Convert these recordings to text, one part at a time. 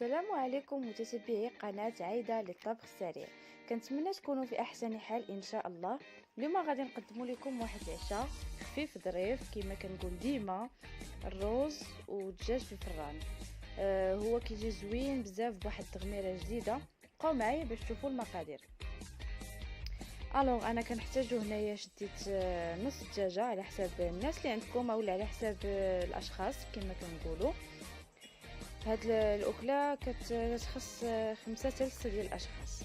السلام عليكم متتبعي قناة عايدة للطبخ السريع. كنتمنى تكونوا في احسن حال ان شاء الله. اليوم غادي نقدم لكم واحد العشاء خفيف ظريف كما كنقول ديما، الرز والدجاج في الفران. هو كيجي زوين بزاف بواحد التغميره جديده. بقاو معايا باش تشوفوا المقادير. انا كنحتاجو هنايا شديت نص دجاجه على حساب الناس اللي عندكم اولا على حساب الاشخاص كما كنقولوا. هاد الاكله كتخص 5 ديال الاشخاص.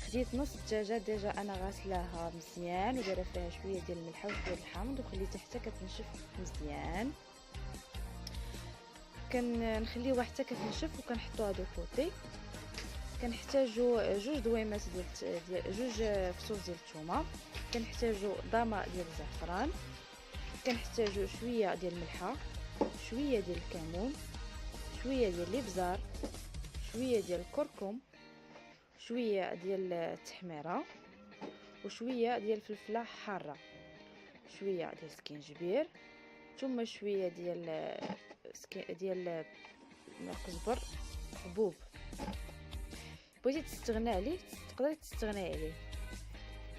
خديت نص الدجاجه ديجا انا غاسلاها مزيان ودايره فيها شويه ديال الملح وشويه الحامض وخليتها حتى كتنشف مزيان. كنخليوها حتى كتنشف وكنحطوها دو كوتي. كنحتاجو جوج دويمات ديال جوج فصوص ديال الثومه. كنحتاجو ضامه ديال الزعفران. كنحتاجو شويه ديال الملحه، شويه ديال الكمون، شويه ديال الابزار، شويه ديال الكركم، شويه ديال التحميره، وشويه ديال الفلفله حاره، شويه ديال السكينجبير، ثم شويه ديال القزبر حبوب. بغيتي تستغنى عليه تقدري تستغنى عليه.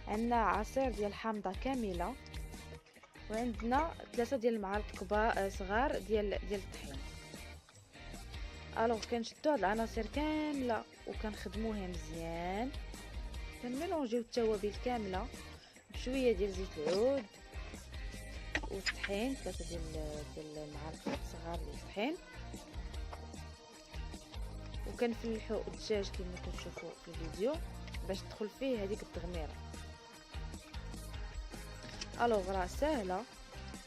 عندنا عصير ديال الحامضه كامله، وعندنا 3 ديال المعالق كبار صغار ديال الطحين. كنشدو هاد العناصر كامله وكنخدموها مزيان. كنميلونجيو التوابل كامله بشويه ديال زيت العود والطحين، 3 ديال المعالق صغار ديال الطحين، وكنفلحو الدجاج كما كتشوفوا في الفيديو باش تدخل فيه هذيك التغميره. راه ساهله،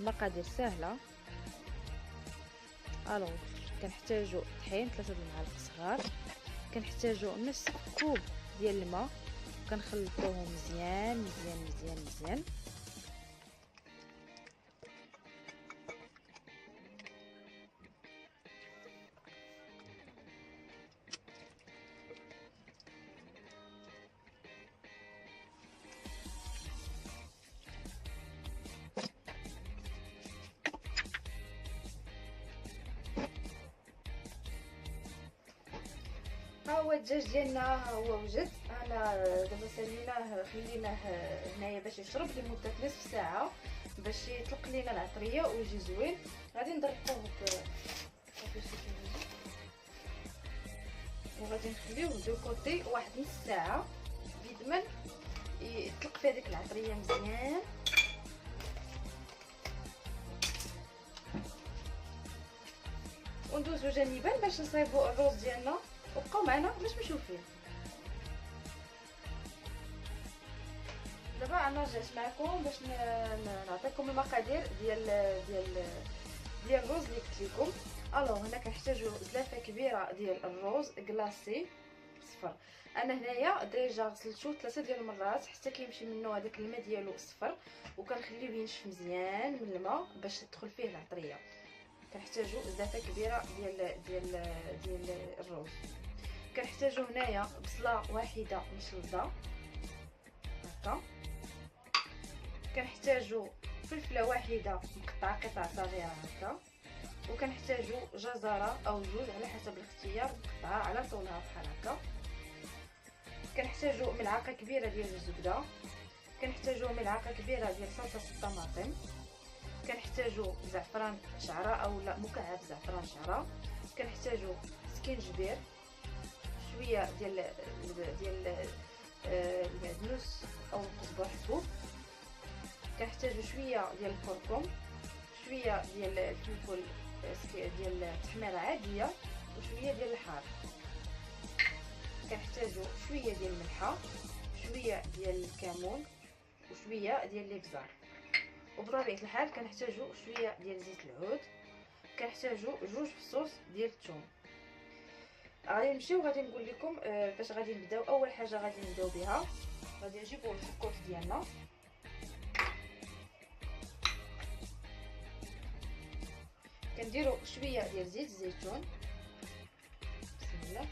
المقادير ساهله. كنحتاجو طحين 3 المعالق صغار. كنحتاجو نص كوب ديال الماء، كنخلطوهم مزيان مزيان مزيان مزيان. ها هو الدجاج ديالنا، ها هو وجد. انا دابا ساليناه خليناه هنايا باش يشرب لمده نصف ساعه باش يطلق لينا العطريه ويجي زوين. غادي نضربوه وغادي نخليوه دو كوتي واحد نص ساعه بيدمن يطلق فيه ديك العطريه مزيان. وندوزو جانبا باش نصايبو الرز ديالنا، وبقاو معنا باش نشوفوه. دابا انا رجعت معكم باش نعطيكم المقادير ديال الرز اللي قلت لكم. هنا كنحتاجو زلافه كبيره ديال الرز كلاصي صفر. انا هنايا ديجا غسلتو 3 ديال المرات حتى كيمشي منه هذاك الماء ديالو صفر، وكنخليوه ينشف مزيان من الماء باش تدخل فيه العطريه. كنحتاجو زلافه كبيره ديال الرز. كنحتاجو هنايا بصله واحده مشلضه هكا. كنحتاجو فلفله واحده مقطعه قطع صغيره هكا. وكنحتاجو جزره او جوج على حسب الاختيار مقطعه على طولها بحال هكا. كنحتاجو ملعقه كبيره ديال الزبده. كنحتاجو ملعقه كبيره ديال صلصه الطماطم. كنحتاجو زعفران شعره او لا مكعب زعفران شعره. كنحتاجو سكينجبير، شويه ديال المعدنوس او القزبر حبوب. كنحتاجو شويه ديال الكركم، شويه ديال الفلفل ديال التحميره عاديه، وشويه ديال الحار. كنحتاجو شويه ديال الملحه، شويه ديال الكمون، وشويه ديال الابزار. وبطبيعه الحال كنحتاجو شويه ديال زيت العود. كنحتاجو جوج فصوص ديال الثوم. غادي نمشيو غادي نقول لكم باش غادي نبداو. اول حاجه غادي نبداو بها، غادي نجيبو الكوت ديالنا. كنديروا شويه ديال زيت الزيتون. بسم الله.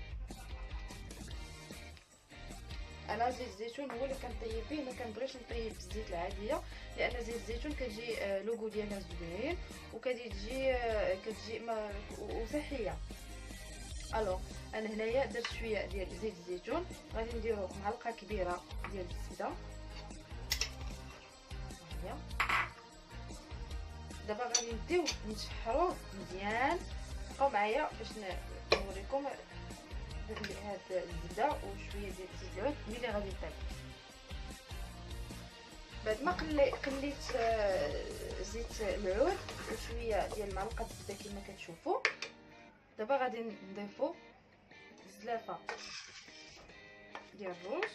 انا زيت الزيتون هو اللي كنطيب به، ما كنبغيش نطيب بالزيت العاديه لان زيت الزيتون كتجي لوغو ديالها زوين وكتجي وصحيه. الوغ انا هنايا درت شويه ديال زيت الزيتون، غادي نديرو معلقه كبيره ديال الزبده. هي دابا غادي نديو نشحروه مزيان. بقاو معايا باش نوريكم هاد الزبده وشويه ديال زيت العود ملي غادي يطيب. بعد ما قليت زيت العود وشويه ديال معلقه الزبده كما كتشوفوا، دابا غادي نضيفو زلافه ديال الروز،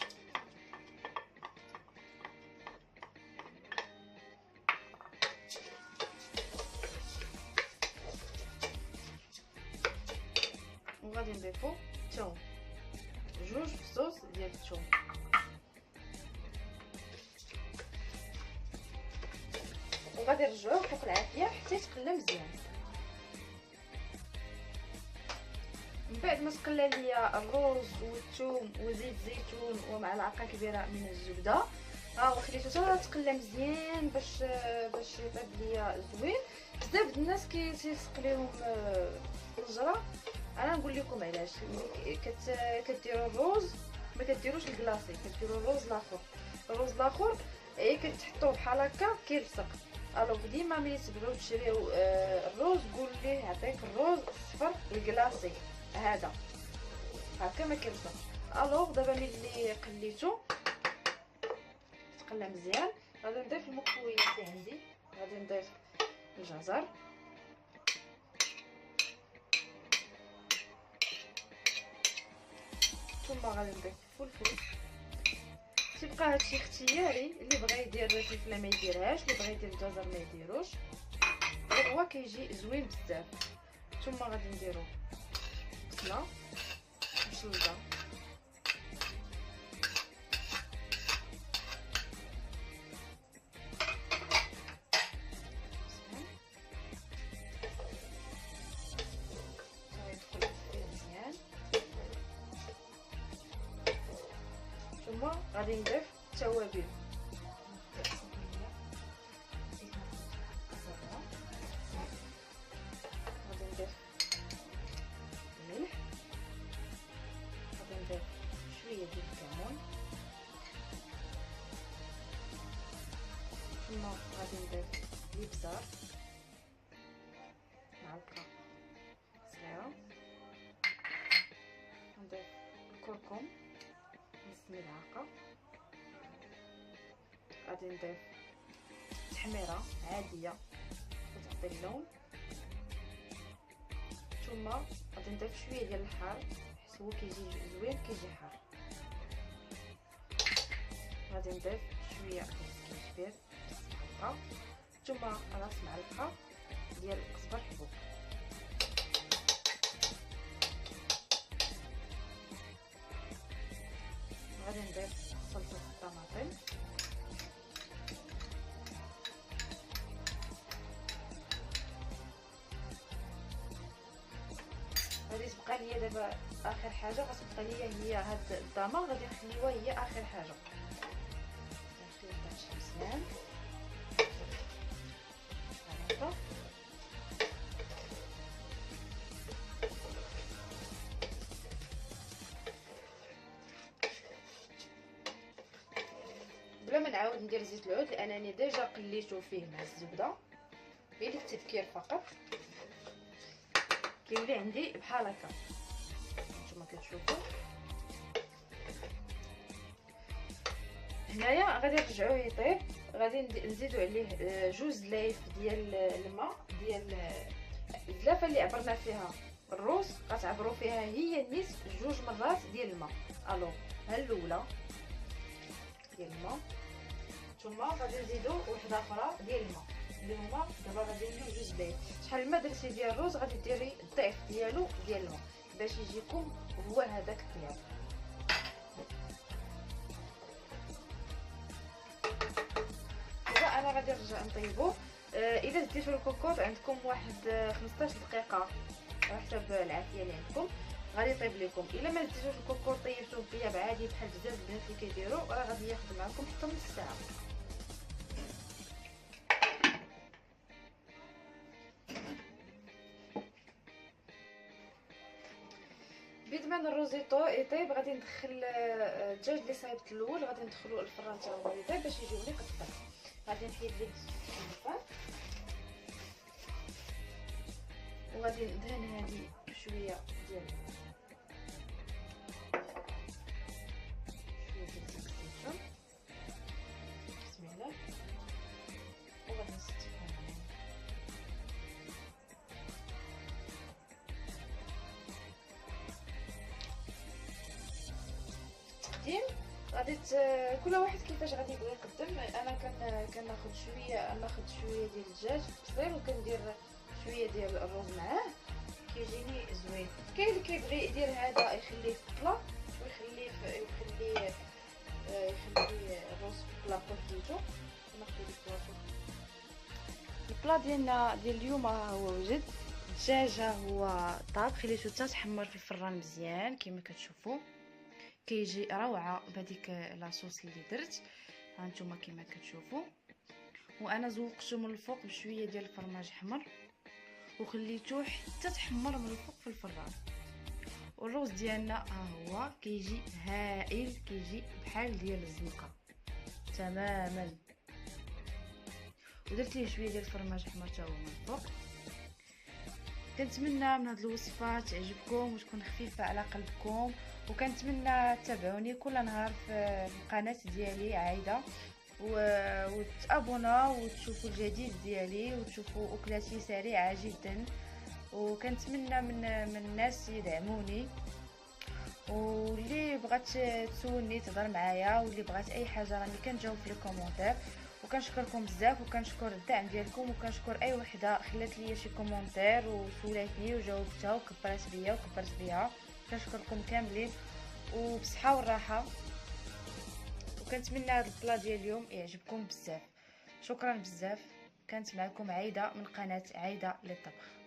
وغادي نضيفو الثوم، جوج فصوص ديال الثوم، وغادي نرجعوه فوق العافيه حتى يتقلى مزيان. من بعد ما تقلى ليا الرز والثوم وزيت الزيتون ومعلقه كبيره من الزبده، ها خليته حتى تقلى مزيان باش يطيب ليا زوين. بزاف د الناس كيتسق ليهم الجرة، انا نقول لكم علاش. كديروا الرز ما كديروش الكلاصي، كديروا الرز الاخر. الرز الاخر كتحطوه بحال هكا كيلصق. الوغ ديما ملي تبغيو تشريو الرز قول ليه يعطيك الرز الصفر الكلاصي، هذا هكا ما كيلصق. الوغ دابا ملي قليتو تقلى مزيان، غادي نضيف المكونات اللي عندي. غادي نضيف الجزر، ثم غادي نضيف الفلفل. تيبقى هادشي اختياري، اللي بغى يدير الفلفله ما يديرهاش، اللي بغى يدير الجزر ما يديروش، غير هو كيجي زوين بزاف. ثم غادي نديرو بصله مشلضه، ثم غادي نضيف التوابل. غادي نضيف الملح، غادي نضيف شويه ديال الكمون، ثم غادي نضيف الابزار معلقه صغيره، نضيف الكركم نص ملعقه، غادي نضيف تحميره عاديه كتعطي اللون، ثم غادي نضيف شويه ديال الحار حيت هو كيجي زوين كيجي حار. غادي نضيف شويه ديال الكزبير معلقه، ثم راس معلقه ديال القزبر حبوب. غادي نضيف صلصه الطماطم، غادي تبقى ليا دابا اخر حاجه غتبقى ليا هي هاد الضامه، غادي نخليوها هي اخر حاجه. نخليو داكشي مزيان هكا. بلا ما نعاود ندير زيت العود لانني ديجا قليته فيه مع الزبده، غير التذكير فقط كيولي عندي بحال هكا نتوما كتشوفوا. هنايا غادي نرجعوه يطيب، غادي نزيدو عليه جوج لايف ديال الماء ديال الزلافه اللي عبرنا فيها الروز، غتعبروا فيها هي النصف جوج مرات ديال الماء. الو ها الاولى ديال الماء، ثم غادي نزيدو وحده اخرى ديال الماء اللي هما دابا غادي نديرو جوج لايف. شحال ما درتي ديال الروز غادي ديري الضعف ديالو ديال الماء باش يجيكم هو هذاك الطياب. دابا انا غادي نرجع نطيبو. الا زديتو الكوكوط عندكم واحد 15 دقيقه على حسب العافيه اللي عندكم غادي يطيب لكم. الا ما زديتوش الكوكوط طيبتوه بطياب عادي بحال بزاف البنات اللي كيديروا راه غادي ياخذ معكم حتى نص ساعه. كمان الروز يطيب غادي ندخل الدجاج اللي صايبت الاول غادي ندخلو الفران تا هو يطيب باش يجيو لي قطع. غادي نحيد ليه الفران وغادي ندهن هذه بشويه ديال زيت الزيتون. بسم الله. وغادي نستفهم التقديم. غادي كل واحد كيفاش غادي يبغي يقدم. انا كناخذ شويه ديال الدجاج بصير وكندير شويه ديال الرز معاه كيجيني زوين. كاين اللي كيبغي يدير هذا يخليه في الطلا ويخليه يخلي الرز في الطلا بوحديتو. ناخذ البلا ديالنا ديال اليوم هو وجد. الدجاج هو طاب خليته حتى تحمر في الفران مزيان كما كتشوفوا. كيجي روعه بهذيك لاصوص اللي درت هانتوما كما كتشوفوا. وانا زوقته من الفوق بشويه ديال الفرماج احمر وخليته حتى تحمر من الفوق في الفران. والروز ديالنا ها هو كيجي هائل، كيجي بحال ديال الزنقه تماما. ودرت ليه شويه ديال الفرماج احمر حتى هو من الفوق. كنتمنى من هاد الوصفه تعجبكم وتكون خفيفه على قلبكم، وكنتمنى تتابعوني كل نهار في القناه ديالي عايده وتابونا وتشوفوا الجديد ديالي وتشوفوا اكلاتي سريعه جدا. وكنتمنى من الناس يدعموني، واللي بغات تسولني تهضر معايا واللي بغات اي حاجه راني كنجاوب في الكومونتير. وكنشكركم بزاف وكنشكر الدعم ديالكم وكنشكر اي وحده خلات لي شي كومونتير وسولاتني وجاوبتها وكبرت بيا. كنشكركم كاملين وبصحه والراحه. وكنتمنى هذا البلا ديال اليوم يعجبكم بزاف. شكرا بزاف. كانت معكم عايده من قناه عايده للطبخ.